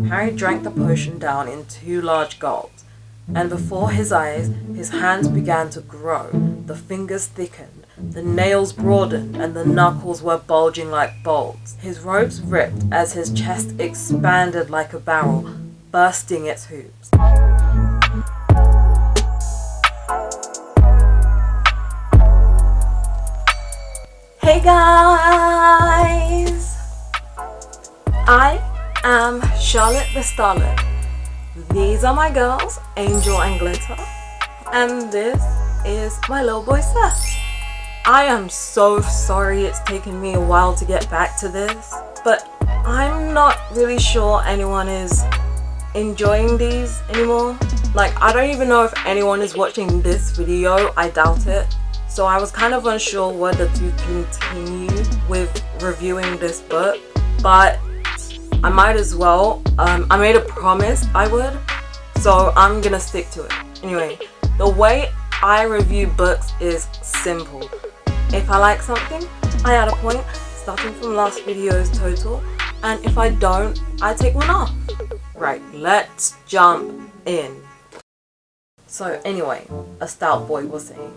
Harry drank the potion down in 2 large gulps, and before his eyes, his hands began to grow, the fingers thickened, the nails broadened, and the knuckles were bulging like bolts. His robes ripped as his chest expanded like a barrel, bursting its hoops. Hey guys! I am Charlotte the Starlet. These are my girls, Angel and Glitter, and this is my little boy Seth. I am so sorry it's taken me a while to get back to this, but I'm not really sure anyone is enjoying these anymore. Like, I don't even know if anyone is watching this video, I doubt it. So I was kind of unsure whether to continue with reviewing this book, but I might as well. I made a promise I would, so I'm gonna stick to it. Anyway, the way I review books is simple. If I like something, I add a point, starting from last video's total, and if I don't, I take one off. Right, let's jump in. So anyway, a stout boy was saying,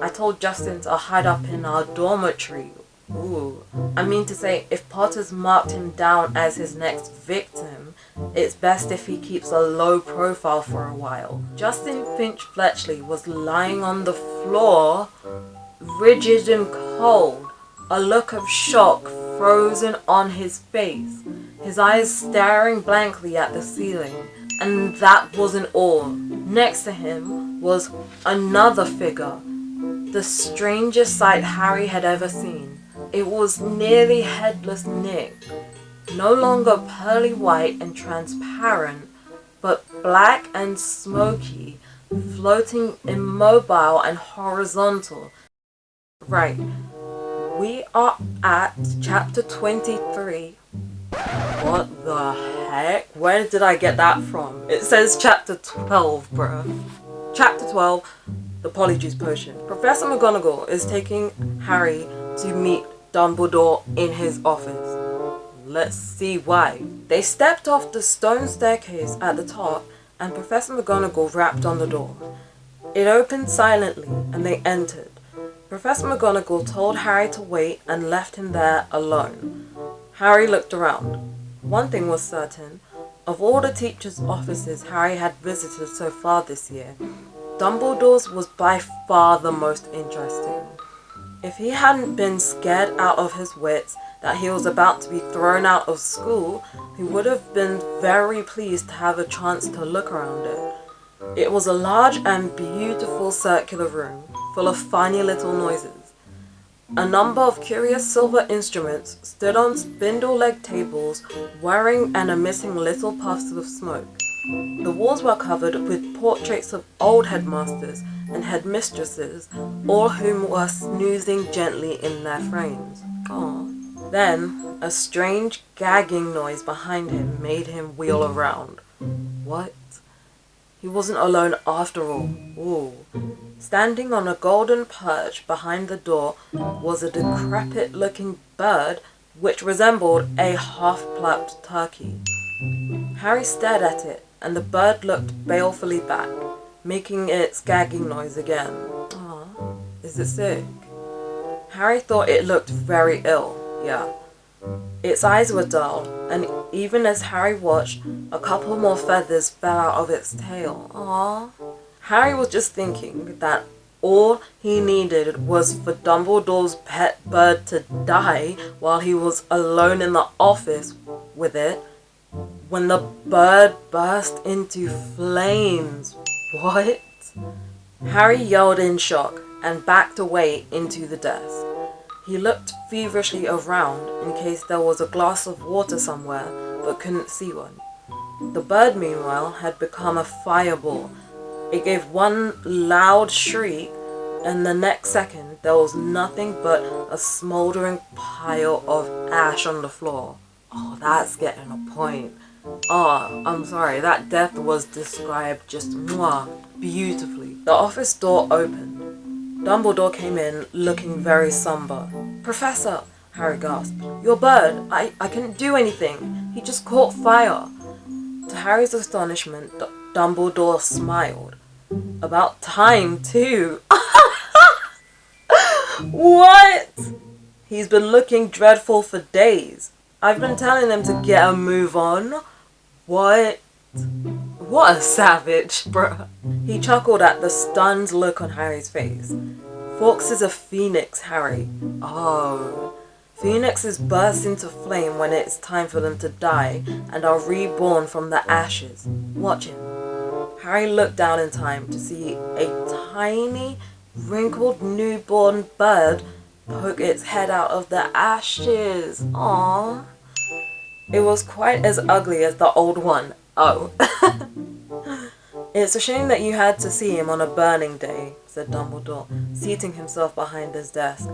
I told Justin to hide up in our dormitory. Ooh. I mean to say, if Potter's marked him down as his next victim, it's best if he keeps a low profile for a while. Justin Finch Fletchley was lying on the floor, rigid and cold, a look of shock frozen on his face, his eyes staring blankly at the ceiling. And that wasn't all. Next to him was another figure, the strangest sight Harry had ever seen. It was nearly headless Nick, no longer pearly white and transparent, but black and smoky, floating immobile and horizontal. Right, we are at chapter 23. What the heck? Where did I get that from? It says chapter 12, bruh. Chapter 12, the Polyjuice Potion. Professor McGonagall is taking Harry to meet Dumbledore in his office. Let's see why. They stepped off the stone staircase at the top, and Professor McGonagall rapped on the door. It opened silently, and they entered. Professor McGonagall told Harry to wait and left him there alone. Harry looked around. One thing was certain. Of all the teachers' offices Harry had visited so far this year, Dumbledore's was by far the most interesting. If he hadn't been scared out of his wits that he was about to be thrown out of school, he would have been very pleased to have a chance to look around it. It was a large and beautiful circular room, full of funny little noises. A number of curious silver instruments stood on spindle-legged tables, whirring and emitting little puffs of smoke. The walls were covered with portraits of old headmasters and headmistresses, all whom were snoozing gently in their frames. Aww. Then, a strange gagging noise behind him made him wheel around. What? He wasn't alone after all. Ooh. Standing on a golden perch behind the door was a decrepit-looking bird which resembled a half-plucked turkey. Harry stared at it, and the bird looked balefully back, making its gagging noise again. Aw, is it sick? Harry thought it looked very ill, yeah. Its eyes were dull, and even as Harry watched, a couple more feathers fell out of its tail. Aww. Harry was just thinking that all he needed was for Dumbledore's pet bird to die while he was alone in the office with it, when the bird burst into flames. What? Harry yelled in shock and backed away into the desk. He looked feverishly around in case there was a glass of water somewhere, but couldn't see one. The bird, meanwhile, had become a fireball. It gave one loud shriek, and the next second there was nothing but a smouldering pile of ash on the floor. Oh, that's getting a point. Oh, I'm sorry, that death was described just beautifully. The office door opened. Dumbledore came in looking very somber. "Professor," Harry gasped. "Your bird, I couldn't do anything. He just caught fire." To Harry's astonishment, Dumbledore smiled. About time, too. What? He's been looking dreadful for days. I've been telling him to get a move on. What? What a savage, bruh. He chuckled at the stunned look on Harry's face. Fawkes is a phoenix, Harry. Oh. Phoenixes burst into flame when it's time for them to die and are reborn from the ashes. Watch him. Harry looked down in time to see a tiny, wrinkled newborn bird poke its head out of the ashes. Aww. It was quite as ugly as the old one. Oh. It's a shame that you had to see him on a burning day, said Dumbledore, seating himself behind his desk.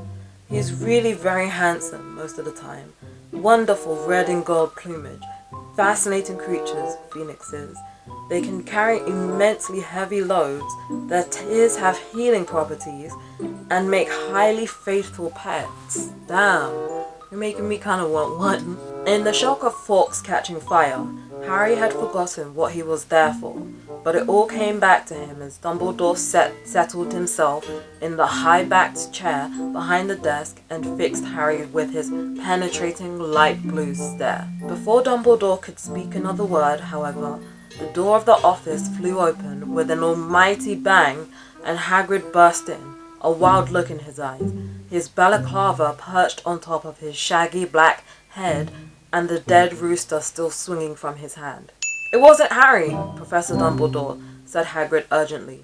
He's really very handsome most of the time. Wonderful red and gold plumage. Fascinating creatures, phoenixes. They can carry immensely heavy loads, their tears have healing properties, and make highly faithful pets. Damn, you're making me kind of want one. In the shock of Fawkes catching fire, Harry had forgotten what he was there for, but it all came back to him as Dumbledore settled himself in the high-backed chair behind the desk and fixed Harry with his penetrating light blue stare. Before Dumbledore could speak another word, however, the door of the office flew open with an almighty bang and Hagrid burst in, a wild look in his eyes, his balaclava perched on top of his shaggy black head and the dead rooster still swinging from his hand. It wasn't Harry, Professor Dumbledore, said Hagrid urgently.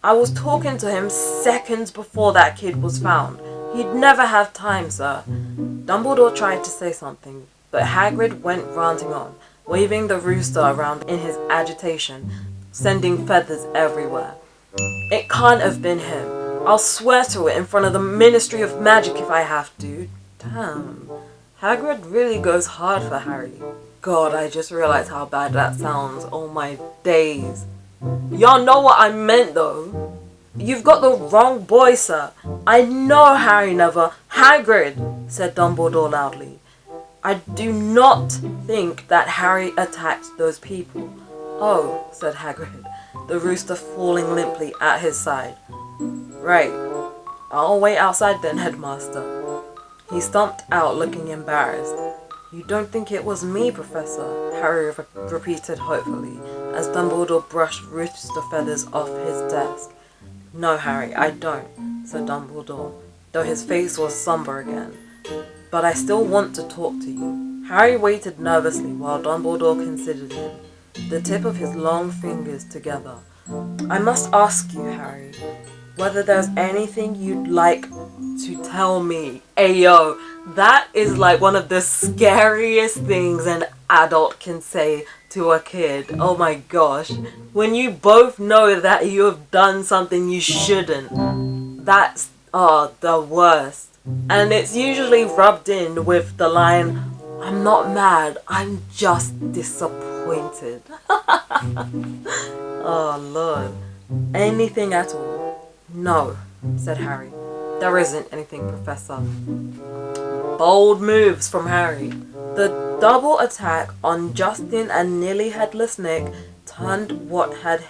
I was talking to him seconds before that kid was found. He'd never have time, sir. Dumbledore tried to say something, but Hagrid went ranting on, waving the rooster around in his agitation, sending feathers everywhere. It can't have been him. I'll swear to it in front of the Ministry of Magic if I have to. Damn. Hagrid really goes hard for Harry. God, I just realized how bad that sounds. Oh my days. Y'all know what I meant though. You've got the wrong boy, sir. I know Harry never... Hagrid, said Dumbledore loudly. I do not think that Harry attacked those people. Oh, said Hagrid, the rooster falling limply at his side. Right. I'll wait outside then, Headmaster. He stomped out looking embarrassed. You don't think it was me, Professor? Harry repeated hopefully, as Dumbledore brushed rooster feathers off his desk. No, Harry, I don't, said Dumbledore, though his face was somber again. But I still want to talk to you. Harry waited nervously while Dumbledore considered him, the tip of his long fingers together. I must ask you, Harry, whether there's anything you'd like to tell me. Ayo, that is like one of the scariest things an adult can say to a kid. Oh my gosh. When you both know that you have done something you shouldn't. That's the worst. And it's usually rubbed in with the line, I'm not mad, I'm just disappointed. Oh Lord. Anything at all? No, said Harry. There isn't anything, Professor. Bold moves from Harry. The double attack on Justin and nearly headless Nick turned what had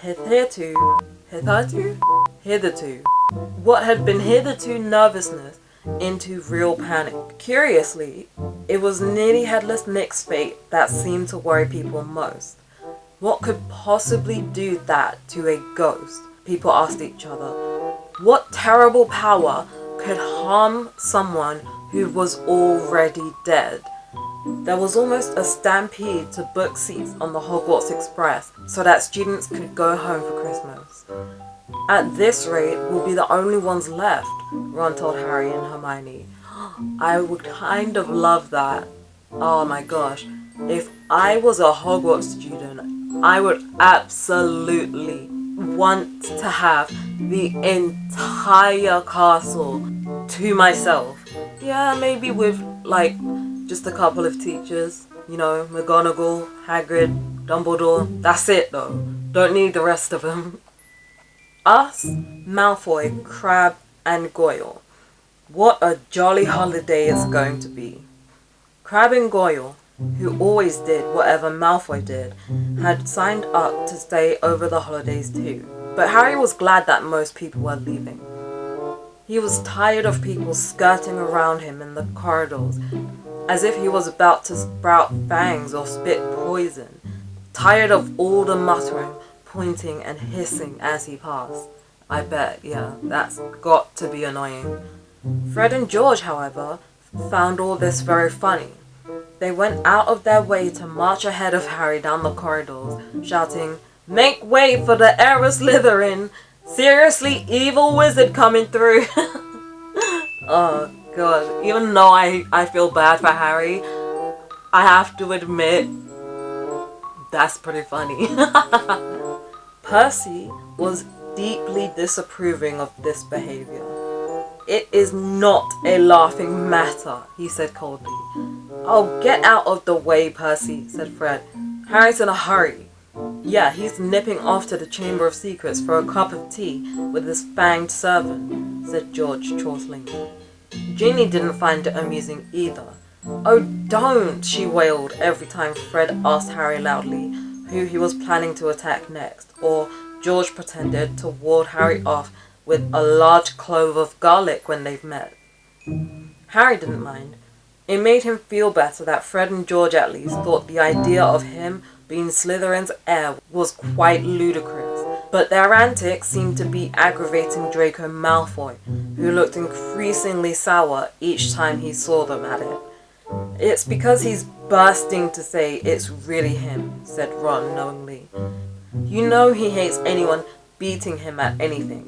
what had been hitherto nervousness into real panic. Curiously, it was nearly headless Nick's fate that seemed to worry people most. What could possibly do that to a ghost? People asked each other. What terrible power could harm someone who was already dead? There was almost a stampede to book seats on the Hogwarts Express so that students could go home for Christmas. At this rate, we'll be the only ones left, Ron told Harry and Hermione. I would kind of love that. Oh my gosh. If I was a Hogwarts student, I would absolutely want to have the entire castle to myself. Yeah, maybe with like just a couple of teachers, you know, McGonagall, Hagrid, Dumbledore. That's it though. Don't need the rest of them. Us, Malfoy, Crabbe and Goyle. What a jolly holiday it's going to be. Crabbe and Goyle, who always did whatever Malfoy did, had signed up to stay over the holidays too. But Harry was glad that most people were leaving. He was tired of people skirting around him in the corridors, as if he was about to sprout fangs or spit poison. Tired of all the muttering, pointing and hissing as he passed. I bet, yeah, that's got to be annoying. Fred and George, however, found all this very funny. They went out of their way to march ahead of Harry down the corridors, shouting, "Make way for the heir of Slytherin! Seriously, evil wizard coming through!" Oh god, even though I feel bad for Harry, I have to admit, that's pretty funny. Percy was deeply disapproving of this behavior. "It is not a laughing matter," he said coldly. "Oh, get out of the way, Percy," said Fred. "Harry's in a hurry." "Yeah, he's nipping off to the Chamber of Secrets for a cup of tea with his fanged servant," said George, chortling. Ginny didn't find it amusing either. "Oh, don't!" she wailed every time Fred asked Harry loudly who he was planning to attack next, or George pretended to ward Harry off with a large clove of garlic when they've met. Harry didn't mind. It made him feel better that Fred and George at least thought the idea of him being Slytherin's heir was quite ludicrous. But their antics seemed to be aggravating Draco Malfoy, who looked increasingly sour each time he saw them at it. "It's because he's bursting to say it's really him," said Ron knowingly. "You know he hates anyone beating him at anything,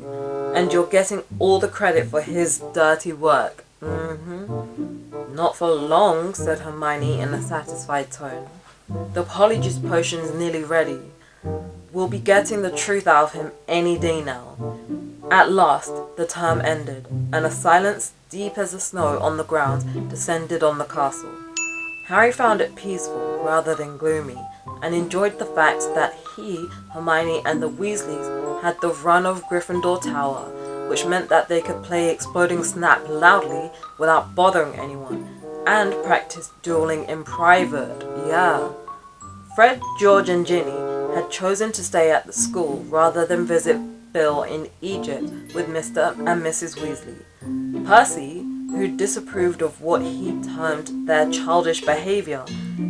and you're getting all the credit for his dirty work." "Not for long," said Hermione in a satisfied tone. "The Polyjuice Potion's nearly ready. We'll be getting the truth out of him any day now." At last, the term ended, and a silence deep as the snow on the ground descended on the castle. Harry found it peaceful rather than gloomy, and enjoyed the fact that he, Hermione, and the Weasleys had the run of Gryffindor Tower, which meant that they could play Exploding Snap loudly without bothering anyone, and practice dueling in private, yeah. Fred, George and Ginny had chosen to stay at the school rather than visit Bill in Egypt with Mr. and Mrs. Weasley. Percy, who disapproved of what he termed their childish behaviour,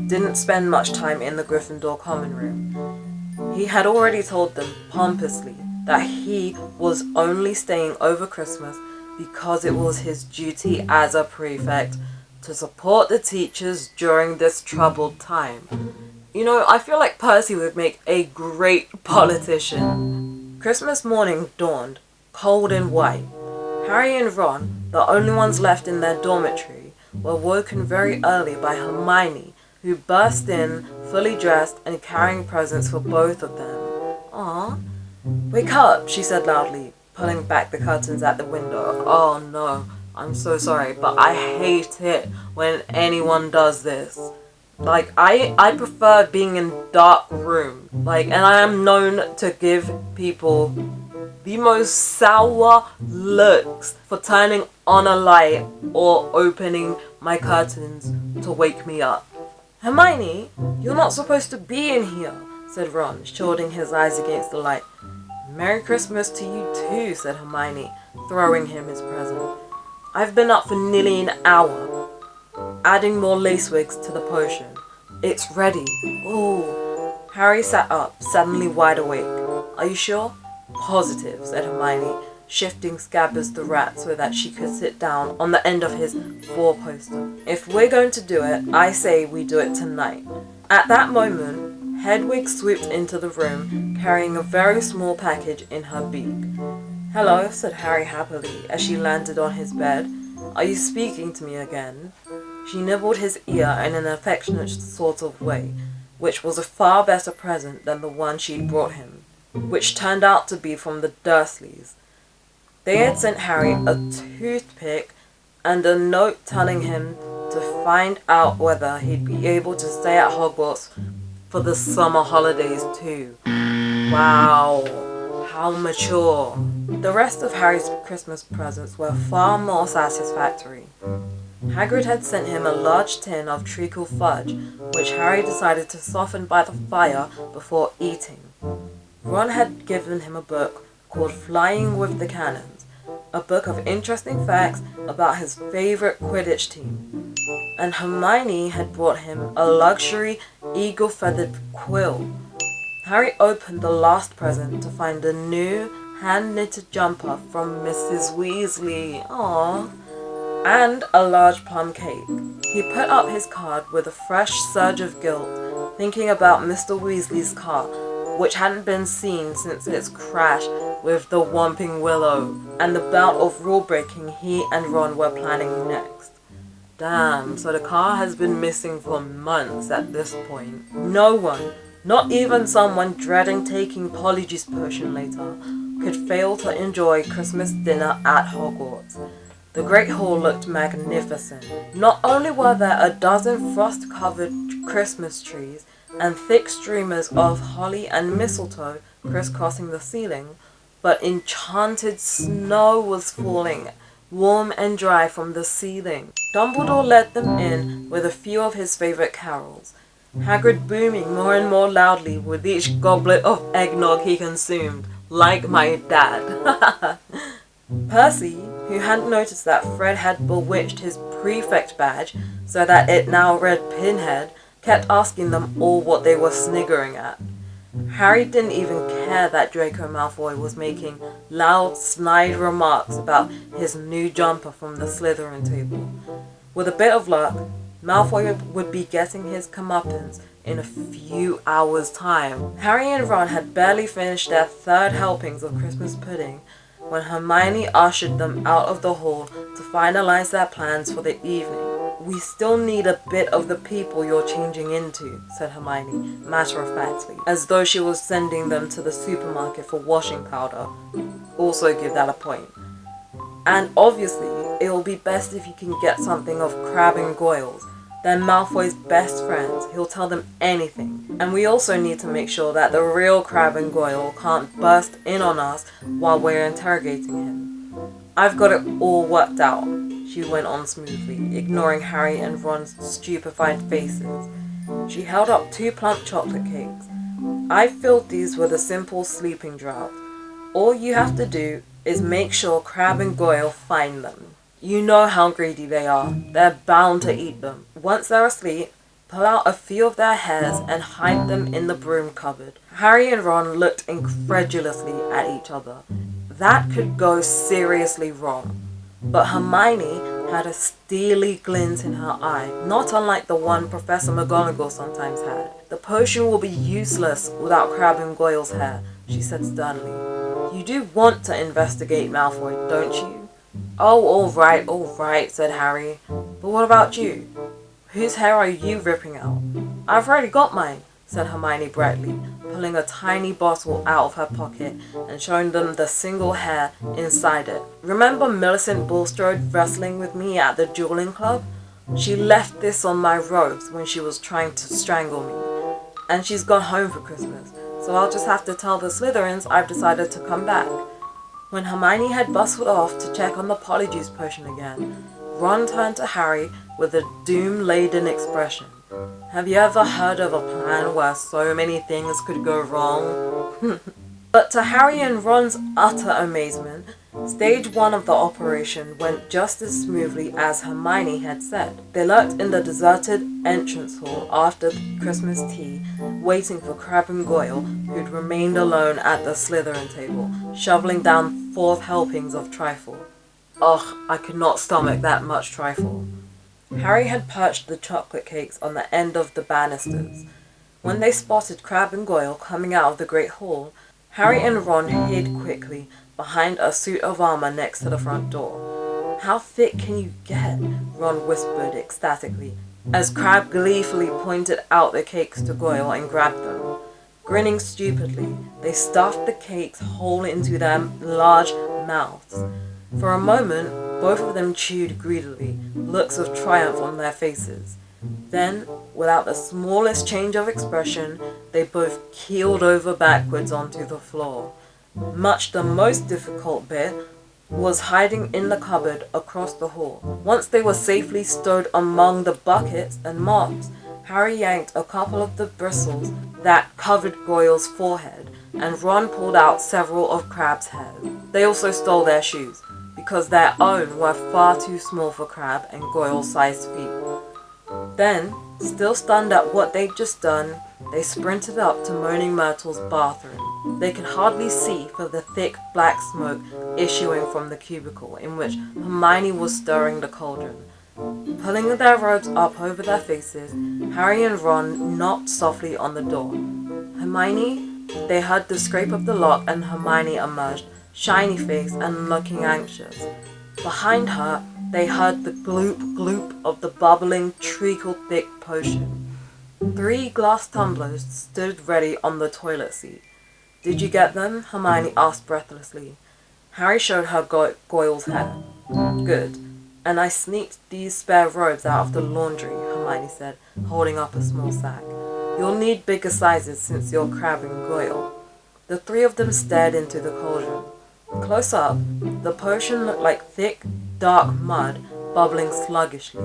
didn't spend much time in the Gryffindor common room. He had already told them pompously that he was only staying over Christmas because it was his duty as a prefect to support the teachers during this troubled time. You know, I feel like Percy would make a great politician. Christmas morning dawned, cold and white. Harry and Ron, the only ones left in their dormitory, were woken very early by Hermione, who burst in, fully dressed and carrying presents for both of them. "Aw, wake up," she said loudly, pulling back the curtains at the window. "Oh no, I'm so sorry, but I hate it when anyone does this. Like, I prefer being in dark room. Like, and I am known to give people the most sour looks for turning on a light or opening my curtains to wake me up." "Hermione, you're not supposed to be in here," said Ron, shielding his eyes against the light. "Merry Christmas to you too," said Hermione, throwing him his present. "I've been up for nearly an hour, adding more lace wigs to the potion. It's ready." "Ooh." Harry sat up, suddenly wide awake. "Are you sure?" "Positive," said Hermione, shifting Scabbers the rat so that she could sit down on the end of his four-poster. "If we're going to do it, I say we do it tonight." At that moment, Hedwig swooped into the room, carrying a very small package in her beak. "Hello," said Harry happily as she landed on his bed. "Are you speaking to me again?" She nibbled his ear in an affectionate sort of way, which was a far better present than the one she'd brought him, which turned out to be from the Dursleys. They had sent Harry a toothpick and a note telling him to find out whether he'd be able to stay at Hogwarts for the summer holidays too. Wow, how mature. The rest of Harry's Christmas presents were far more satisfactory. Hagrid had sent him a large tin of treacle fudge, which Harry decided to soften by the fire before eating. Ron had given him a book called Flying with the Cannons, a book of interesting facts about his favorite Quidditch team. And Hermione had brought him a luxury eagle-feathered quill. Harry opened the last present to find a new hand-knitted jumper from Mrs. Weasley, and a large plum cake. He put up his card with a fresh surge of guilt, thinking about Mr. Weasley's car, which hadn't been seen since its crash with the Whomping Willow, and the bout of rule-breaking he and Ron were planning next. Damn, so the car has been missing for months at this point. No one, not even someone dreading taking Polyjuice Potion later, could fail to enjoy Christmas dinner at Hogwarts. The Great Hall looked magnificent. Not only were there a dozen frost-covered Christmas trees and thick streamers of holly and mistletoe crisscrossing the ceiling, but enchanted snow was falling, warm and dry from the ceiling. Dumbledore led them in with a few of his favourite carols, Hagrid booming more and more loudly with each goblet of eggnog he consumed, like my dad. Percy, who hadn't noticed that Fred had bewitched his prefect badge so that it now read Pinhead, kept asking them all what they were sniggering at. Harry didn't even care that Draco Malfoy was making loud, snide remarks about his new jumper from the Slytherin table. With a bit of luck, Malfoy would be getting his comeuppance in a few hours' time. Harry and Ron had barely finished their third helpings of Christmas pudding when Hermione ushered them out of the hall to finalize their plans for the evening. "We still need a bit of the people you're changing into," said Hermione, matter-of-factly, as though she was sending them to the supermarket for washing powder. Also give that a point. "And obviously, it'll be best if you can get something of Crabbe and Goyle's. They're Malfoy's best friends. He'll tell them anything. And we also need to make sure that the real Crabbe and Goyle can't burst in on us while we're interrogating him. I've got it all worked out," she went on smoothly, ignoring Harry and Ron's stupefied faces. She held up 2 plump chocolate cakes. "I filled these with a simple sleeping draught. All you have to do is make sure Crabbe and Goyle find them. You know how greedy they are. They're bound to eat them. Once they're asleep, pull out a few of their hairs and hide them in the broom cupboard." Harry and Ron looked incredulously at each other. That could go seriously wrong. But Hermione had a steely glint in her eye, not unlike the one Professor McGonagall sometimes had. "The potion will be useless without Crabbe and Goyle's hair," she said sternly. "You do want to investigate Malfoy, don't you?" "Oh, all right," said Harry. "But what about you? Whose hair are you ripping out?" "I've already got mine," said Hermione brightly, pulling a tiny bottle out of her pocket and showing them the single hair inside it. "Remember Millicent Bulstrode wrestling with me at the dueling club? She left this on my robes when she was trying to strangle me. And she's gone home for Christmas, so I'll just have to tell the Slytherins I've decided to come back." When Hermione had bustled off to check on the Polyjuice Potion again, Ron turned to Harry with a doom-laden expression. "Have you ever heard of a plan where so many things could go wrong?" But to Harry and Ron's utter amazement, stage 1 of the operation went just as smoothly as Hermione had said. They lurked in the deserted entrance hall after Christmas tea, waiting for Crabbe and Goyle, who'd remained alone at the Slytherin table, shoveling down 4th helpings of trifle. Ugh, I could not stomach that much trifle. Harry had perched the chocolate cakes on the end of the banisters. When they spotted Crabbe and Goyle coming out of the Great Hall, Harry and Ron hid quickly behind a suit of armor next to the front door. "How thick can you get?" Ron whispered ecstatically, as Crabbe gleefully pointed out the cakes to Goyle and grabbed them. Grinning stupidly, they stuffed the cakes whole into their large mouths. For a moment, both of them chewed greedily, looks of triumph on their faces. Then, without the smallest change of expression, they both keeled over backwards onto the floor. Much the most difficult bit was hiding in the cupboard across the hall. Once they were safely stowed among the buckets and mops, Harry yanked a couple of the bristles that covered Goyle's forehead, and Ron pulled out several of Crabbe's hairs. They also stole their shoes, because their own were far too small for Crabbe and Goyle-sized feet. Then, still stunned at what they'd just done, they sprinted up to Moaning Myrtle's bathroom. They could hardly see for the thick black smoke issuing from the cubicle in which Hermione was stirring the cauldron. Pulling their robes up over their faces, Harry and Ron knocked softly on the door. Hermione? They heard the scrape of the lock and Hermione emerged, shiny-faced and looking anxious. Behind her, they heard the gloop-gloop of the bubbling, treacle-thick potion. 3 glass tumblers stood ready on the toilet seat. "Did you get them?" Hermione asked breathlessly. Harry showed her Goyle's hair. "Good. And I sneaked these spare robes out of the laundry," Hermione said, holding up a small sack. "You'll need bigger sizes since you're Crabbe and Goyle." The 3 of them stared into the cauldron. Close up, the potion looked like thick, dark mud bubbling sluggishly.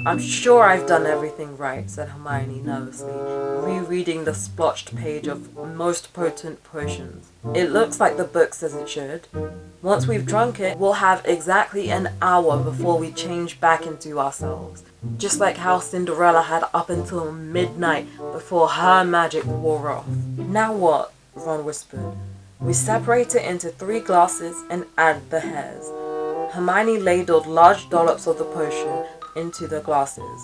"I'm sure I've done everything right," said Hermione nervously, rereading the splotched page of Most Potent Potions. "It looks like the book says it should. Once we've drunk it, we'll have exactly an hour before we change back into ourselves. Just like how Cinderella had up until midnight before her magic wore off." "Now what?" Ron whispered. "We separate it into 3 glasses and add the hairs." Hermione ladled large dollops of the potion into the glasses.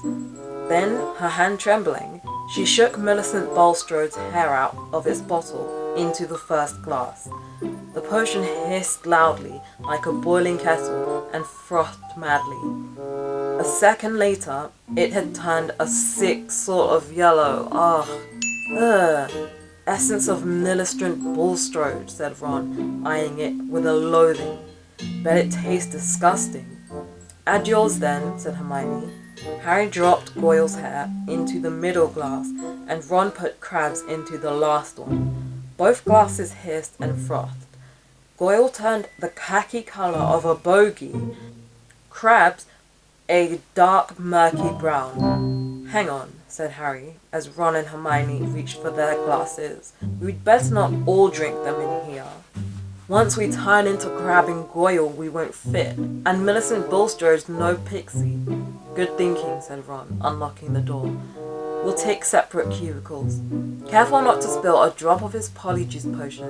Then, her hand trembling, she shook Millicent Bulstrode's hair out of its bottle into the first glass. The potion hissed loudly like a boiling kettle and frothed madly. A second later, it had turned a sick sort of yellow. Ugh. "Essence of Millicent Bulstrode," said Ron, eyeing it with a loathing. "Bet it tastes disgusting." "Add yours then," said Hermione. Harry dropped Goyle's hair into the middle glass, and Ron put Crabbe's into the last one. Both glasses hissed and frothed. Goyle turned the khaki colour of a bogey. Crabbe's a dark murky brown. "Hang on," said Harry, as Ron and Hermione reached for their glasses. "We'd better not all drink them in here. Once we turn into Crabbe and Goyle, we won't fit. And Millicent Bulstrode's no pixie." "Good thinking," said Ron, unlocking the door. "We'll take separate cubicles." Careful not to spill a drop of his Polyjuice Potion,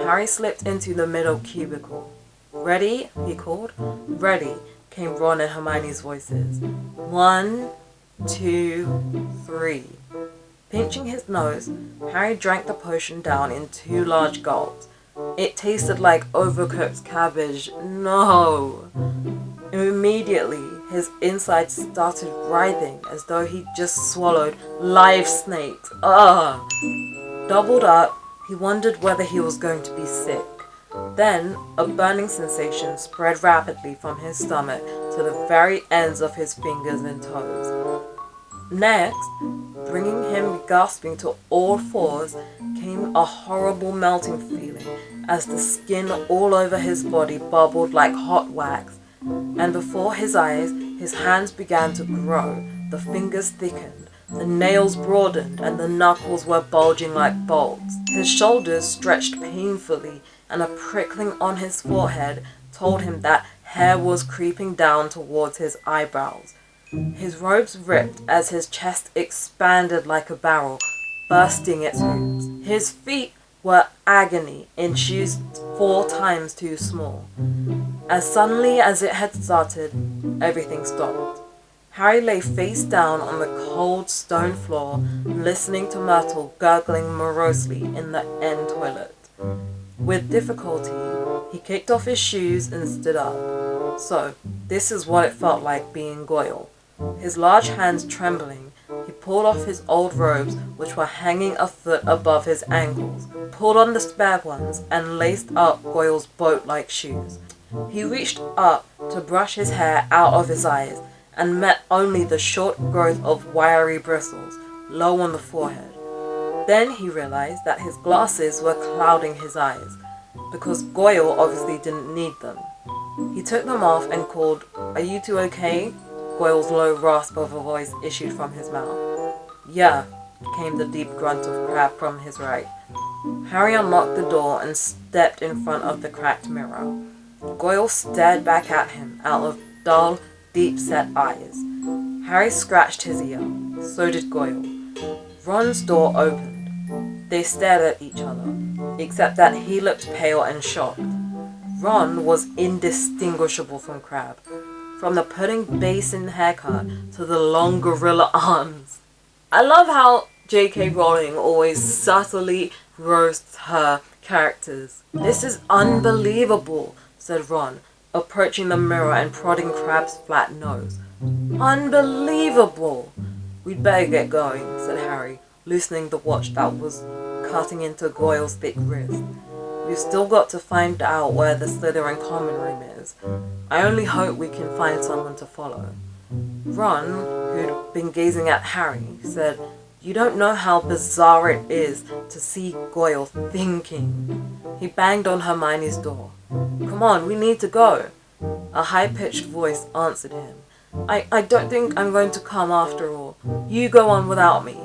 Harry slipped into the middle cubicle. "Ready?" he called. "Ready," came Ron and Hermione's voices. 1, 2, 3. Pinching his nose, Harry drank the potion down in 2 large gulps. It tasted like overcooked cabbage. No! Immediately, his insides started writhing as though he'd just swallowed live snakes. Ugh! Doubled up, he wondered whether he was going to be sick. Then, a burning sensation spread rapidly from his stomach to the very ends of his fingers and toes. Next, bringing him gasping to all 4s, came a horrible melting feeling as the skin all over his body bubbled like hot wax, and before his eyes, his hands began to grow, the fingers thickened, the nails broadened, and the knuckles were bulging like bolts. His shoulders stretched painfully, and a prickling on his forehead told him that hair was creeping down towards his eyebrows. His robes ripped as his chest expanded like a barrel, bursting its hoops. His feet were agony in shoes 4 times too small. As suddenly as it had started, everything stopped. Harry lay face down on the cold stone floor, listening to Myrtle gurgling morosely in the end toilet. With difficulty, he kicked off his shoes and stood up. So, this is what it felt like being Goyle. His large hands trembling, he pulled off his old robes, which were hanging a foot above his ankles, pulled on the spare ones, and laced up Goyle's boat-like shoes. He reached up to brush his hair out of his eyes, and met only the short growth of wiry bristles, low on the forehead. Then he realized that his glasses were clouding his eyes, because Goyle obviously didn't need them. He took them off and called, "Are you two okay?" Goyle's low rasp of a voice issued from his mouth. "Yeah," came the deep grunt of Crab from his right. Harry unlocked the door and stepped in front of the cracked mirror. Goyle stared back at him out of dull, deep-set eyes. Harry scratched his ear. So did Goyle. Ron's door opened. They stared at each other, except that he looked pale and shocked. Ron was indistinguishable from Crab, from the pudding basin haircut to the long gorilla arms. I love how J.K. Rowling always subtly roasts her characters. "This is unbelievable," said Ron, approaching the mirror and prodding Crab's flat nose. "Unbelievable!" "We'd better get going," said Harry, loosening the watch that was cutting into Goyle's thick wrist. "We've still got to find out where the Slytherin common room is. I only hope we can find someone to follow." Ron, who'd been gazing at Harry, said, "You don't know how bizarre it is to see Goyle thinking." He banged on Hermione's door. "Come on, we need to go." A high-pitched voice answered him. I don't think I'm going to come after all. You go on without me."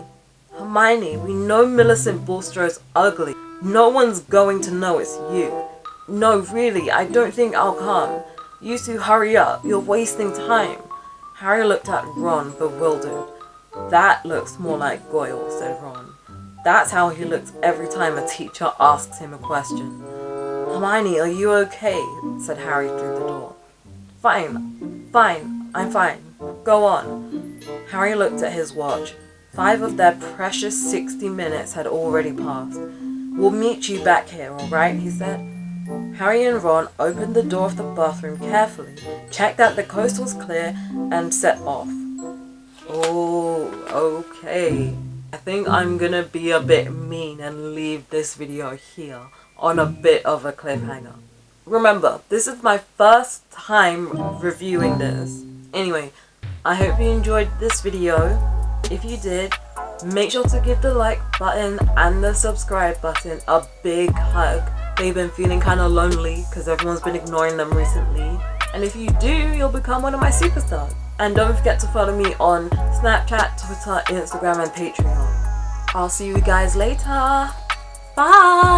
"Hermione, we know Millicent Bulstrode's ugly. No one's going to know it's you." "No, really, I don't think I'll come. You two hurry up, you're wasting time." Harry looked at Ron, bewildered. "That looks more like Goyle," said Ron. "That's how he looks every time a teacher asks him a question." "Hermione, are you okay?" said Harry through the door. Fine, I'm fine. Go on." Harry looked at his watch. 5 of their precious 60 minutes had already passed. "We'll meet you back here, alright?" he said. Harry and Ron opened the door of the bathroom carefully, checked that the coast was clear, and set off. Oh, okay. I think I'm gonna be a bit mean and leave this video here on a bit of a cliffhanger. Remember, this is my first time reviewing this. Anyway, I hope you enjoyed this video. If you did, make sure to give the like button and the subscribe button a big hug. They've been feeling kind of lonely because everyone's been ignoring them recently. And if you do, you'll become one of my superstars. And don't forget to follow me on Snapchat, Twitter, Instagram, and Patreon. I'll see you guys later. Bye!